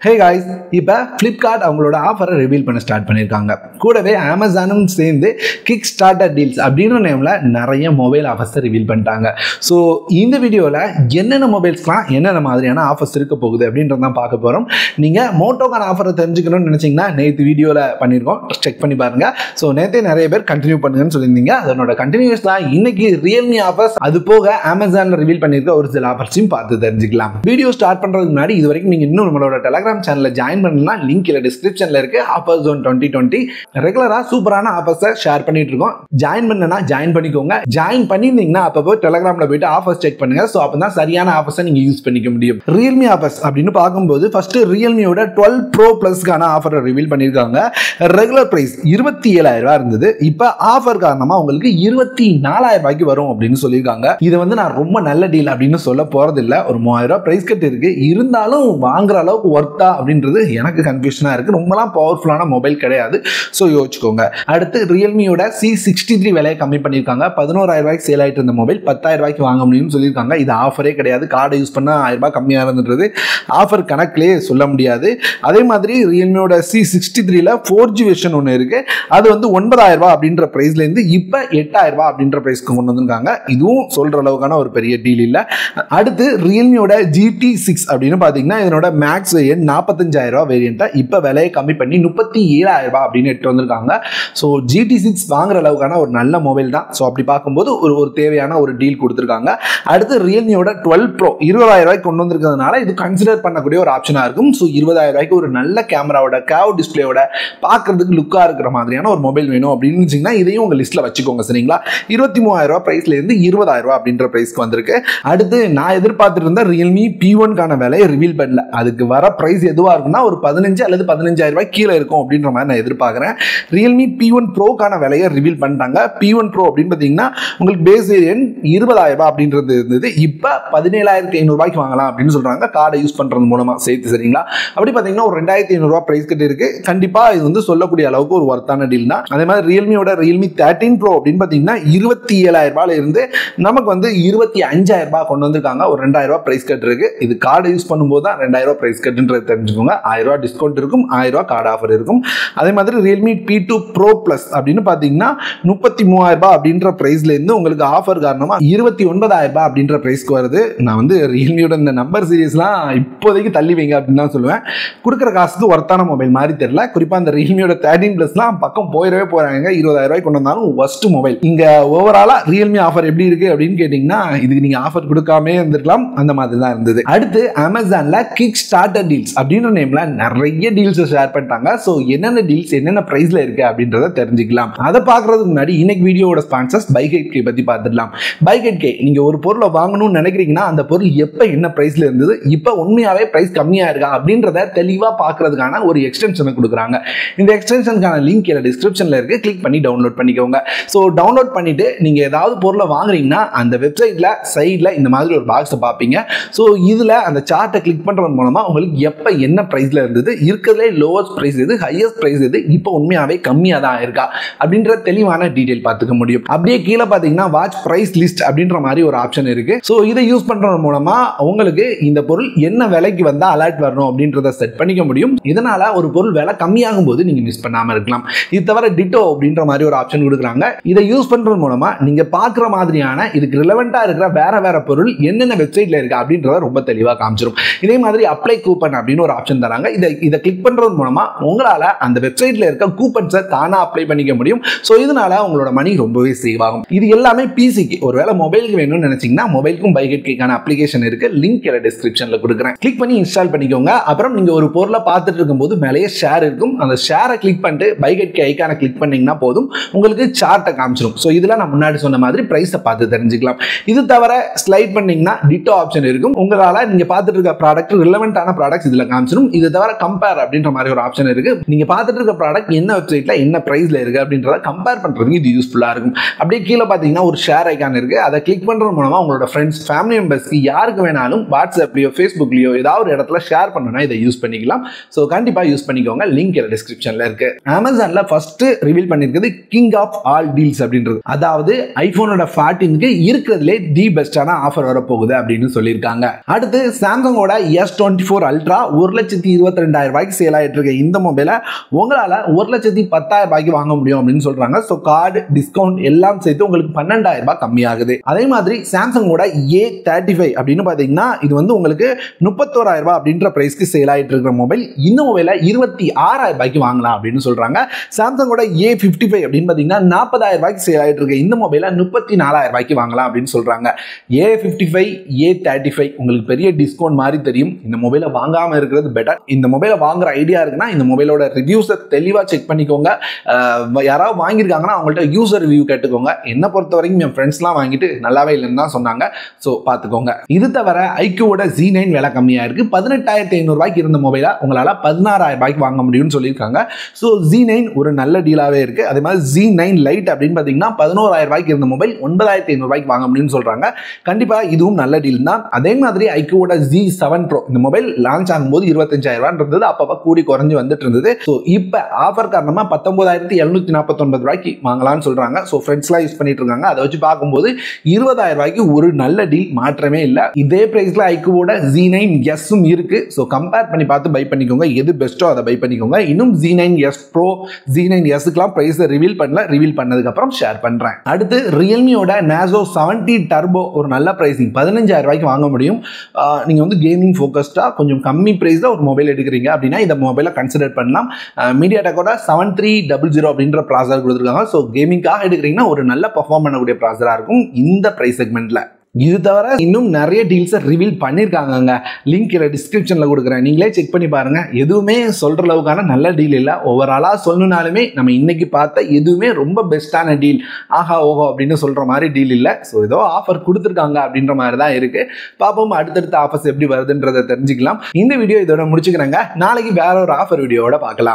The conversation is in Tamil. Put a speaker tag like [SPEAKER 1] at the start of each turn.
[SPEAKER 1] Hey guys, இப்போ Flipkart அவங்களோட ஆஃபரை ரிவீல் பண்ண ஸ்டார்ட் பண்ணியிருக்காங்க. கூடவே அமேசானும் சேர்ந்து கிக் ஸ்டார்டர் டீல்ஸ் அப்படின்ற நேமில் நிறைய மொபைல் ஆஃபர்ஸை ரிவீல் பண்ணிட்டாங்க. ஸோ இந்த வீடியோவில் என்னென்ன மொபைல்ஸ்லாம் என்னென்ன மாதிரியான ஆஃபர்ஸ் இருக்க போகுது அப்படின்றதான் பார்க்க போகிறோம். நீங்கள் மோட்டோக்கான ஆஃபரை தெரிஞ்சுக்கணும்னு நினச்சிங்கன்னா நேற்று வீடியோவில் பண்ணியிருக்கோம், செக் பண்ணி பாருங்கள். ஸோ நேற்றே நிறைய பேர் கண்டினியூ பண்ணுங்கன்னு சொல்லியிருந்தீங்க. அதனோட கண்டினியூஸ் தான் இன்னைக்கு ரியல்மி ஆஃபர்ஸ், அது போக அமேசானில் ரிவீல் பண்ணியிருக்க ஒரு சில ஆஃபர்ஸையும் பார்த்து தெரிஞ்சுக்கலாம். வீடியோ ஸ்டார்ட் பண்ணுறதுக்கு முன்னாடி இது வரைக்கும் நீங்கள் இன்னும் நம்மளோட டெலகிராம் சேனல்ல ஜாயின் பண்ணலாம், லிங்க் இல்ல டிஸ்கிரிப்ஷன்ல இருக்கு. ஆஃபர் ஜோன் 2020 ரெகுலரா சூப்பரான ஆஃபர்ஸை ஷேர் பண்ணிட்டு இருக்கோம். ஜாயின் பண்ணனா ஜாயின் பண்ணிக்கோங்க. ஜாயின் பண்ணிருந்தீங்கன்னா அப்பப்போ டெலகிராம்ல போயிட்டு ஆஃபர்ஸ் செக் பண்ணுங்க. ஸோ அப்பதான் சரியான ஆஃபர்ஸை நீங்க யூஸ் பண்ணிக்க முடியும். ரியல்மி ஆஃபர்ஸ் அப்படின்னு பார்க்கும்போது ஃபர்ஸ்ட் ரியல்மியோட 12 Pro Plus-க்கான ஆஃபரை ரிவீல் பண்ணியிருக்காங்க. ரெகுலர் பிரைஸ் 27,000 இருந்தது. இப்போ ஆஃபர் காரணமா உங்களுக்கு 24,000 வரும் அப்படின்னு சொல்லியிருக்காங்க. இது நான் ரொம்ப நல்ல டீல் அப்படின்னு சொல்ல போறது இல்ல. ஒரு 3,000 பிரைஸ் கட் இருக்கு, இருந்தாலும் வாங்குற அளவுக்கு ஒர்த்தா அப்படின்றது எனக்கு கன்ஃபியூஷனா இருக்கு. ரொம்பலாம் பவர்ஃபுல்லான மொபைல் கிடையாது. ஸோ யோசிச்சுக்கோங்க. அடுத்து ரியல்மியோட C63 விலையை கம்மி பண்ணியிருக்காங்க. 11,000 சேல் ஆயிட்டு இருந்த மொபைல் 10,000 வாங்க முடியும்னு சொல்லியிருக்காங்க. இது ஆஃபரே கிடையாது. கார்டை யூஸ் பண்ணா 1,000 கம்மியாக இருந்துன்றது ஆஃபர் கணக்கிலே சொல்ல முடியாது. அதே மாதிரி ரியல்மியோட C63ல 4G வெர்ஷன் ஒன்று இருக்கு. அது 9,000 அப்படின்ற பிரைஸ்ல இருந்து இப்போ 8,000 அப்படின்ற பிரைஸ்க்கு கொண்டு வந்திருக்காங்க. இதுவும் சொல்ற அளவுக்கான ஒரு பெரிய டீல் இல்லை. அடுத்து ரியல்மியோட GT6 அப்படின்னு பார்த்தீங்கன்னா இதனோட மேக்ஸ் 45,000 வேரியண்டா இப்போ விலையை கம்மி பண்ணி 37,000 அப்படின்னு எடுத்து வந்திருக்காங்க. ஸோ GT6 வாங்குற அளவுக்கான ஒரு நல்ல மொபைல் தான். ஸோ அப்படி பார்க்கும்போது ஒரு தேவையான ஒரு டீல் கொடுத்துருக்காங்க. அடுத்து ரியல்மியோட 12 Pro 20,000 கொண்டு வந்திருக்கிறதுனால இது கன்சிடர் பண்ணக்கூடிய ஒரு ஆப்ஷனாக இருக்கும். ஸோ 20,000 ஒரு நல்ல கேமராவோட கேவ் டிஸ்பிளேயோட பார்க்கறதுக்கு லுக்காக இருக்கிற மாதிரியான ஒரு மொபைல் வேணும் அப்படின்னு இருந்துச்சுன்னா இதையும் உங்கள் லிஸ்ட்டில் வச்சுக்கோங்க. சரிங்களா? 23,000 பிரைஸ்ல இருந்து 20,000 அப்படின்ற பிரைஸ்க்கு வந்திருக்கு. அடுத்து நான் எதிர்பார்த்துட்டு இருந்த ரியல்மி P1க்கான விலையை ரிவீல் பண்ணல. அதுக்கு வர பிரைஸ் எதுவா இருக்குன்னா ஒரு 15 அல்லது 15,000 கீழே இருக்கும் அப்படின்ற மாதிரி நான் எதிர்பார்க்கிறேன். ரியல்மி P1 Pro-க்கான விலையை ரிவீல் பண்ணிட்டாங்க. P1 Pro அப்படின்னு பார்த்தீங்கன்னா உங்களுக்கு பேஸ் வேரியன்ட் 20,000 அப்படின்றது இருந்தது. இப்போ 17,500 வாங்கலாம் அப்படின்னு சொல்றாங்க, கார்டை யூஸ் பண்றது மூலமா சேர்த்து. சரிங்களா? அப்படி பார்த்தீங்கன்னா ஒரு 2,500 பிரைஸ் கட் இருக்கு. கண்டிப்பா இது சொல்லக்கூடிய அளவுக்கு ஒரு வர்த்தான டீல் தான். அதே மாதிரி ரியல்மியோட ரியல்மி 13 Pro அப்படின்னு பார்த்தீங்கன்னா 27,000 இருந்து நமக்கு 25,000 கொண்டு வந்திருக்காங்க. ஒரு 2,000 பிரைஸ் கட் இருக்கு. இது கார்டை யூஸ் பண்ணும்போது தான் 2,000 பிரைஸ் கட்ன்றது தெரிஞ்சுக்கோங்க. 1,000 டிஸ்கவுண்ட் இருக்கும், 1,000 கார்டு ஆஃபர் இருக்கும். அதே மாதிரி ரியல்மி P2 Pro Plus அப்படின்னு பார்த்தீங்கன்னா 33,000 அப்படின்ற பிரைஸ்ல இருந்து உங்களுக்கு ஆஃபர் காரணமா 29,000 அப்படின்ற பிரைஸ்க்கு வருது. நான் ரியல்மியோட இந்த நம்பர் சீரிஸ்லாம் இப்போதைக்கு தள்ளி வைங்க அப்படின்னு தான் சொல்லுவேன். கொடுக்குற காசுக்கு ஒர்த்தான மொபைல் மாதிரி தெரியல. குறிப்பா இந்த ரியல்மியோட 13 Plusலாம் பக்கம் போயிடவே போறாங்க. 20,000 கொண்டு வந்தாலும் ஒஸ்ட் மொபைல். இங்க ஓவராலா ரியல்மி ஆஃபர் எப்படி இருக்கு அப்படின்னு கேட்டீங்கன்னா இதுக்கு நீங்க ஆஃபர் கொடுக்காம இருந்திருக்கலாம், அந்த மாதிரி தான் இருந்தது. அடுத்து அமேசான்ல கிக் ஸ்டார்டர் டீல்ஸ் அப்படின்ற நேம்ல நிறைய டீல்ஸ் ஷேர் பண்ணிட்டாங்க. ஸோ என்னென்ன டீல்ஸ் என்னென்ன பிரைஸ்ல இருக்கு அப்படின்றத தெரிஞ்சுக்கலாம். அதை பார்க்கறதுக்கு முன்னாடி இன்னைக்கு வீடியோட ஸ்பான்சர்ஸ் பைகெட்கே பத்தி பார்த்துடலாம். பைகெட்கே நீங்க ஒரு பொருளை வாங்கணும்னு நினைக்கிறீங்கன்னா அந்த பொருள் எப்ப என்ன பிரைஸ்ல இருந்தது, இப்ப உண்மையாவே பிரைஸ் கம்மியா இருக்கா அப்படின்றத தெளிவா பார்க்கறதுக்கான ஒரு எக்ஸ்டென்ஷனை கொடுக்குறாங்க. இந்த எக்ஸ்டென்ஷனுக்கான லிங்க் டிஸ்கிரிப்ஷன்ல இருக்கு, கிளிக் பண்ணி டவுன்லோட் பண்ணிக்கோங்க. ஸோ டவுன்லோட் பண்ணிட்டு நீங்க ஏதாவது பொருளை வாங்குறீங்கன்னா அந்த வெப்சைட்ல சைட்ல இந்த மாதிரி ஒரு பாக்ஸை பார்ப்பீங்க. ஸோ இதுல அந்த சார்ட்டை கிளிக் பண்றது மூலமா உங்களுக்கு எப்ப என்ன பிரைஸ்ல இருந்தது, இருக்கிறதுலே லோவஸ்ட் பிரைஸ் எது, ஹையஸ்ட் பிரைஸ் எது, இப்போ உண்மையாவே கம்மியா தான் இருக்கா அப்படின்ற தெளிவான டீடைல் பார்த்துக்க முடியும். அப்படியே கீழே பாத்தீங்கன்னா வாட்ச் பிரைஸ் லிஸ்ட் அப்படின்ற மாதிரி ஒரு ஆப்ஷன் இருக்கு. ஸோ இதை யூஸ் பண்றது மூலமா உங்களுக்கு இந்த பொருள் என்ன விலைக்கு வந்தா அலர்ட் வரணும் அப்படின்றத செட் பண்ணிக்க முடியும். இதனால ஒரு பொருள் விலை கம்மியாகும் போது நீங்க மிஸ் பண்ணாம இருக்கலாம். இது தவிர டிட்டோ அப்படின்ற மாதிரி ஒரு ஆப்ஷன் கொடுக்குறாங்க. இதை யூஸ் பண்றது மூலமா நீங்க பாக்குற மாதிரியான இதுக்கு ரிலவெண்டா இருக்கிற வேற பொருள் என்னென்ன வெப்சைட்ல இருக்கு அப்படின்றத ரொம்ப தெளிவா காமிச்சிரும். இதே மாதிரி அப்ளை கூப்பன் அப்படின்னு ஒரு ஆப்ஷன் தராங்க. இதை கிளிக் பண்றது மூலமா உங்களால அந்த வெப்சைட்ல இருக்க கூப்பன்ஸை தானா அப்ளை பண்ணிக்க முடியும். ஸோ இதனால உங்களோட மணி ரொம்பவே சேவ் ஆகும். இது எல்லாமே பிசிக்கு. ஒருவேளை மொபைலுக்கு வேணும்னு நினைச்சீங்கன்னா மொபைலுக்கும் பைகெட்கேக்கான அப்ளிகேஷன் இருக்கு, லிங்க் டிஸ்கிரிப்ஷன்ல கொடுக்குறேன், கிளிக் பண்ணி இன்ஸ்டால் பண்ணிக்கோங்க. அப்புறம் நீங்க ஒரு பொருளை பார்த்துட்டு இருக்கும்போது மேலேயே ஷேர் இருக்கும். அந்த ஷேரை கிளிக் பண்ணிட்டு பைகெட்கே ஐக்கானை கிளிக் பண்ணீங்கன்னா போதும், உங்களுக்கு சார்ட்டை காமிச்சிடும். ஸோ இதுல நான் முன்னாடி சொன்ன மாதிரி பிரைஸை பார்த்து தெரிஞ்சுக்கலாம். இது தவிர ஸ்லைட் பண்ணீங்கன்னா டிட்டோ ஆப்ஷன் இருக்கும். உங்களால நீங்க பார்த்துட்டு இருக்க ப்ராடக்ட் ரிலவெண்டான ப்ராடக்ட்ஸ் இதுல காமிச்சிடும். இது தவிர கம்பேர் அப்படின்ற மாதிரி ஒரு ஆப்ஷன் இருக்கு. நீங்க பார்த்துட்டு இருக்க ப்ராடக்ட் என்ன வெப்சைட்ல என்ன பிரைஸ்ல இருக்கு அப்படின்றத கம்பேர் பண்றதுக்கு இது யூஸ்ஃபுல்லா இருக்கும். அப்படியே கீழே பாத்தீங்கன்னா ஒரு ஷேர் ஐக்கான் இருக்கு. அதை கிளிக் பண்றது மூலமா உங்களோட ஃப்ரெண்ட்ஸ், ஃபேமிலி மெம்பர்ஸ்க்கு யாருக்கு வேணாலும் வாட்ஸ்அப்லயோ ஃபேஸ்புக்லயோ ஏதாவது ஒரு இடத்துல ஷேர் பண்ணணும்னா இதை யூஸ் பண்ணிக்கலாம். ஸோ கண்டிப்பா யூஸ் பண்ணிக்கோங்க, லிங்க் டிஸ்கிரிப்ஷன்ல இருக்கு. அமேசான்ல ஃபர்ஸ்ட் ரிவீல் பண்ணிருக்கிறது கிங் ஆஃப் ஆல் டீல்ஸ் அப்படின்றது. அதாவது ஐபோனோட 14க்கு இருக்கிறதுலே தி பெஸ்டான ஆஃபர் வரப்போகுது அப்படின்னு சொல்லியிருக்காங்க. அடுத்து சாம்சங்கோட S24 Ultra 1,22,000 ரூபாய்க்கு சேல் ஆகிட்டு இருக்க இந்த மொபைலை உங்களால் 1,10,000 ரூபாய்க்கு வாங்க முடியும் அப்படின்னு சொல்றாங்க. ஸோ கார்டு டிஸ்கவுண்ட் எல்லாம் சேர்த்து உங்களுக்கு 12,000 ரூபாய் கம்மியாகுது. அதே மாதிரி சாம்சங்கோட A35 அப்படின்னு பார்த்தீங்கன்னா இது வந்து உங்களுக்கு 31,000 ரூபாய் அப்படின்ற பிரைஸ்க்கு சேல் ஆகிட்டு இருக்கிற மொபைல். இந்த மொபைலை 26,000 ரூபாய்க்கு வாங்கலாம் அப்படின்னு சொல்றாங்க. சாம்சங்கோட A55 அப்படின்னு பார்த்தீங்கன்னா 40,000 ரூபாய்க்கு சேல் ஆகிட்டு இருக்க இந்த மொபைலை 34,000 ரூபாய்க்கு வாங்கலாம் அப்படின்னு சொல்றாங்க. A55 A35 உங்களுக்கு பெரிய டிஸ்கவுண்ட் மாதிரி தெரியும். இந்த மொபைலை வாங்காம இருக்கிறது பெட்டர். இந்த மொபைலை வாங்குற ஐடியா இருக்குன்னா இந்த மொபைலோட ரிவ்யூஸை தெளிவாக செக் பண்ணிக்கோங்க. யாராவது வாங்கியிருக்காங்கன்னா அவங்கள்ட்ட யூசர் ரிவ்யூ கேட்டுக்கோங்க. என்னை பொறுத்த வரைக்கும் என் ஃப்ரெண்ட்ஸ்லாம் வாங்கிட்டு நல்லாவே இல்லைன்னு தான் சொன்னாங்க. ஸோ பார்த்துக்கோங்க. இது தவிர ஐக்யூவோட Z9 விலை கம்மியாக இருக்கு. 18,500 ரூபாய்க்கு இருந்த மொபைலை உங்களால் 16,000 ரூபாய்க்கு வாங்க முடியும்னு சொல்லியிருக்காங்க. ஸோ Z9 ஒரு நல்ல டீலாகவே இருக்கு. அதே மாதிரி Z9 Lite அப்படின்னு பார்த்தீங்கன்னா 11,000 ரூபாய்க்கு இருந்த மொபைல் 9,500 ரூபாய்க்கு வாங்க முடியும்னு சொல்றாங்க. கண்டிப்பாக இதுவும் நல்ல டீல் தான். அதே மாதிரி ஐக்யூவோட Z7 Pro இந்த மொபைல் லான்ச் ஆகும்போது 25,000 ரூபாய் இருந்தது. அப்பப்போ கூடி குறைஞ்சு வந்துட்டு இருந்தது. ஸோ இப்போ ஆஃபர் காரணமாக 19,749 ரூபாய்க்கு வாங்கலாம்னு சொல்றாங்க. ஸோ ஃப்ரெண்ட்ஸ்லாம் யூஸ் பண்ணிட்டு இருக்காங்க. அதை வச்சு பார்க்கும்போது 20,000 ரூபாய்க்கு ஒரு நல்ல டீல், மாற்றமே இல்லை. இதே பிரைஸ்ல ஐக்யூவோட Z9S இருக்கு. ஸோ கம்பேர் பண்ணி பார்த்து பை பண்ணிக்கோங்க. எது பெஸ்ட்டோ அதை பை பண்ணிக்கோங்க. இன்னும் Z9S Pro Z9Sக்குலாம் பிரைஸ் ரிவீல் பண்ணல. ரிவீல் பண்ணதுக்கு அப்புறம் ஷேர் பண்றேன். அடுத்து ரியல்மியோட Nazo 70 Turbo ஒரு நல்ல பிரைசிங் 15,000 ரூபாய்க்கு வாங்க முடியும். நீங்க வந்து கேமிங் ஃபோக்கஸ்டா கொஞ்சம் கம்மி பிரைஸ்ல ஒரு மொபைல் எடுக்கிறீங்க அப்படின்னா இந்த மொபைலை கன்சிடர் பண்ணலாம். மீடியாடெக்கோட 7300 அப்படின்ற ப்ராசஸர் கொடுத்துருக்காங்க. ஸோ கேமிங்காக எடுக்கிறீங்கன்னா ஒரு நல்ல பெர்ஃபார்ம் பண்ணக்கூடிய ப்ராசஸராக இருக்கும் இந்த பிரைஸ் செக்மெண்ட்ல. இது தவிர இன்னும் நிறைய டீல்ஸை ரிவீல் பண்ணியிருக்காங்க. லிங்க் இதில் டிஸ்கிரிப்ஷனில் கொடுக்குறேன். நீங்களே செக் பண்ணி பாருங்க. எதுவுமே சொல்கிற அளவுக்கான நல்ல டீல் இல்லை. ஓவராலாக சொல்லணுனாலுமே நம்ம இன்னைக்கு பார்த்த எதுவுமே ரொம்ப பெஸ்ட்டான டீல், ஆஹா ஓஹோ அப்படின்னு சொல்கிற மாதிரி டீல் இல்லை. ஸோ ஏதோ ஆஃபர் கொடுத்துருக்காங்க அப்படின்ற மாதிரி தான் இருக்குது. பார்ப்போம் அடுத்தடுத்த ஆஃபர்ஸ் எப்படி வருதுன்றதை தெரிஞ்சுக்கலாம். இந்த வீடியோ இதோட முடிச்சுக்கிறேங்க. நாளைக்கு வேற ஒரு ஆஃபர் வீடியோவோட பார்க்கலாம்.